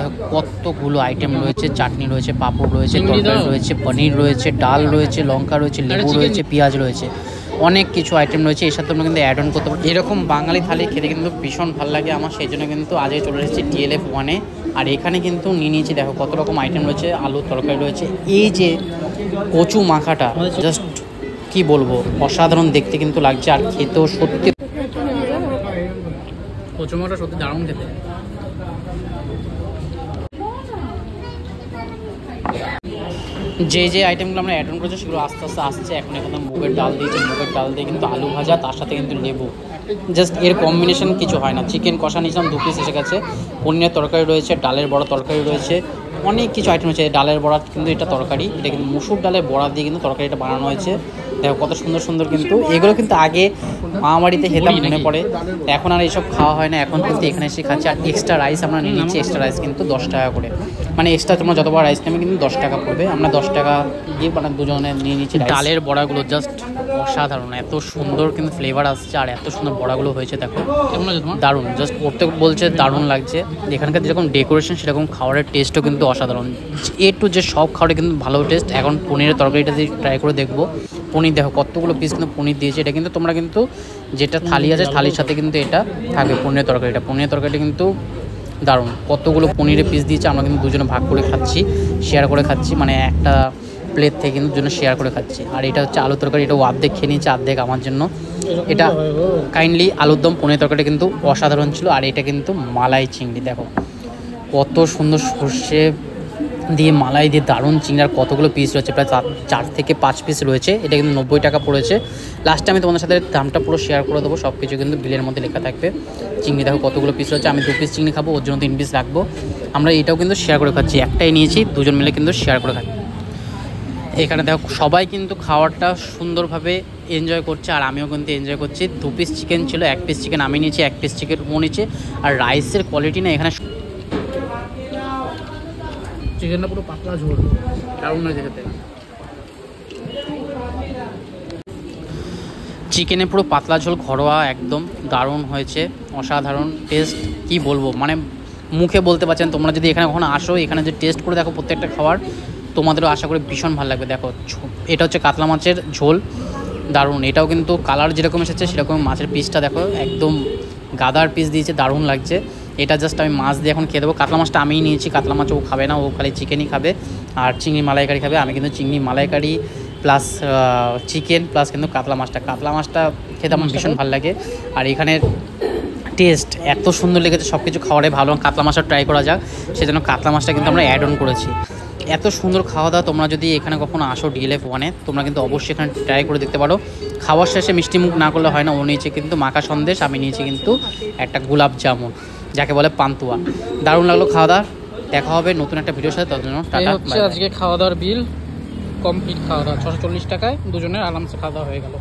দেখো কতগুলো আইটেম রয়েছে, চাটনি রয়েছে, পাঁপড় রয়েছে, তরকারি রয়েছে, পনির রয়েছে, ডাল রয়েছে, লঙ্কা রয়েছে, লেবু রয়েছে, পেঁয়াজ রয়েছে, অনেক কিছু আইটেম রয়েছে। এর সাথে তোমরা কিন্তু অ্যাড অন করতে পারো। এরকম বাঙালি থালি খেতে কিন্তু ভীষণ ভালো লাগে আমার, সেই জন্য কিন্তু আজকে চলে এসেছি DLF 1-এ। আর এখানে কিন্তু নিয়ে নিয়েছি, দেখো কত রকম আইটেম রয়েছে, আলুর তরকারি রয়েছে, এই যে কচু মাখাটা জাস্ট কি বলবো, অসাধারণ দেখতে কিন্তু লাগছে, আর খেতেও সত্যি কচু মাখাটা সত্যি দারুণ খেতে। যে আইটেমগুলো আমরা অ্যাড অন করেছি সেগুলো আস্তে আস্তে আসছে। এখন এখানে মুগের ডাল দিয়েছে, মুগের ডাল দিয়ে কিন্তু আলু ভাজা, তার সাথে কিন্তু লেবু, জাস্ট এর কম্বিনেশন কিছু হয় না। চিকেন কষা নিয়েছিলাম 2 পিস এসে গেছে, পনিরের তরকারি রয়েছে, ডালের বড়া তরকারি রয়েছে, অনেক কিছু আইটেম রয়েছে। ডালের বড়া কিন্তু এটা তরকারি, এটা কিন্তু মুসুর ডালের বড়া দিয়ে কিন্তু তরকারিটা বানানো হয়েছে। দেখো কত সুন্দর সুন্দর, কিন্তু এগুলো কিন্তু আগে মামাবাড়িতে খেতাম মনে পড়ে, এখন আর এইসব খাওয়া হয় না, এখন কিন্তু এখানে এসে খাচ্ছি। আর এক্সট্রা রাইস আমরা নিয়ে নিচ্ছি, এক্সট্রা রাইস কিন্তু 10 টাকা করে, মানে এক্সট্রা তোমরা যতবার রাইস নেবে কিন্তু 10 টাকা পড়বে। আমরা 10 টাকা দিয়ে মানে দুজনে নিয়ে নিচ্ছি। ডালের বড়াগুলো জাস্ট অসাধারণ, এত সুন্দর কিন্তু ফ্লেভার আসছে, আর এত সুন্দর বড়াগুলো হয়েছে। দেখো কেমন আছে তোমার? দারুণ, জাস্ট পড়তে বলছে দারুণ লাগছে। এখানকার যেরকম ডেকোরেশন সেরকম খাবারের টেস্টও কিন্তু অসাধারণ। এ টু যে সব খাবারে কিন্তু ভালো টেস্ট। এখন পনিরের তরকারিটা দিয়ে ট্রাই করে দেখবো। পনির দেখো কতগুলো পিস কিন্তু পনির দিয়েছে। এটা কিন্তু তোমরা কিন্তু যেটা থালি আছে থালির সাথে কিন্তু এটা থাকবে পনিরের তরকারিটা। পনিরের তরকারিটা কিন্তু দারুণ, কতগুলো পনিরের পিস দিয়েছে। আমরা কিন্তু দুজনে ভাগ করে খাচ্ছি, শেয়ার করে খাচ্ছি, মানে একটা প্লেট থেকে কিন্তু দুজনে শেয়ার করে খাচ্ছি। আর এটা হচ্ছে আলুর তরকারি, এটা অর্ধেক খেয়ে নিয়েছে, অর্ধেক আমার জন্য। এটা কাইন্ডলি আলুর দম, পনিরের তরকারিটা কিন্তু অসাধারণ ছিল। আর এটা কিন্তু মালাই চিংড়ি, দেখো কত সুন্দর সর্ষে দিয়ে মালাই দিয়ে দারুণ চিংড়ি। আর কতগুলো পিস রয়েছে, প্রায় 4 থেকে 5 পিস রয়েছে। এটা কিন্তু 90 টাকা পড়েছে। লাস্টে আমি তোমাদের সাথে দামটা পুরো শেয়ার করে দেবো, সব কিছু কিন্তু বিলের মধ্যে লেখা থাকবে। চিংড়ি দেখো কতগুলো পিস রয়েছে, আমি 2 পিস চিংড়ি খাবো, ওর জন্য 3 পিস রাখবো। আমরা এটাও কিন্তু শেয়ার করে খাচ্ছি, একটাই নিয়েছি, দুজন মিলে কিন্তু শেয়ার করে খাচ্ছি। এখানে দেখো সবাই কিন্তু খাওয়ারটা সুন্দরভাবে এনজয় করছে, আর আমিও কিন্তু এনজয় করছি। 2 পিস চিকেন ছিল, 1 পিস চিকেন আমি নিয়েছি, 1 পিস চিকেন ও নিয়েছে। আর রাইসের কোয়ালিটি না এখানে, চিকেনটা পুরো পাতলা ঝোল, দারুণ হয়েছে খেতে। চিকেনে পুরো পাতলা ঝোল, ঘরোয়া একদম দারুণ হয়েছে, অসাধারণ টেস্ট। কি বলবো, মানে মুখে বলতে পারছেন। তোমরা যদি এখানে কখনো আসো, এখানে যে টেস্ট করে দেখো প্রত্যেকটা খাবার, তোমাদেরও আশা করি ভীষণ ভালো লাগবে। দেখো এটা হচ্ছে কাতলা মাছের ঝোল, দারুণ। এটাও কিন্তু কালার যেরকম এসেছে সেরকম মাছের পিসটা দেখো একদম গাদার পিস দিয়েছে, দারুণ লাগছে। এটা জাস্ট আমি মাছ দিয়ে এখন খেয়ে দেবো। কাতলা মাছটা আমিই নিয়েছি, কাতলা মাছ ও খাবে না, ও খালি চিকেনই খাবে। আর চিংড়ি মালাইকারি খাবে, আমি কিন্তু চিংড়ি মালাইকারি প্লাস চিকেন প্লাস কিন্তু কাতলা মাছটা খেতে আমার ভীষণ ভালো লাগে। আর এখানের টেস্ট এত সুন্দর লেগেছে, সব কিছু খাওয়ারে ভালো। কাতলা মাছটা ট্রাই করা যাক, সেজন্য কাতলা মাছটা কিন্তু আমরা অ্যাড অন করেছি। এত সুন্দর খাওয়া দাওয়া, তোমরা যদি এখানে কখনো আসো DLF 1-এ, তোমরা কিন্তু অবশ্যই এখানে ট্রাই করে দেখতে পারো। খাওয়ার শেষে মিষ্টি মুখ না করলে হয় না। ও নিয়েছে কিন্তু মাখা সন্দেশ, আমি নিয়েছি কিন্তু একটা গোলাপ জামুন, যাকে বলে পান্তুয়া। দারুণ লাগলো খাওয়া দাওয়া। দেখা হবে নতুন একটা ভিডিওর সাথে, তার জন্য টাটা। আজকে খাওয়া দাওয়ার বিল কমপ্লিট, খাওয়া দাওয়া 640 টাকায় দুজনের আরামসে খাওয়া দাওয়া হয়ে গেল।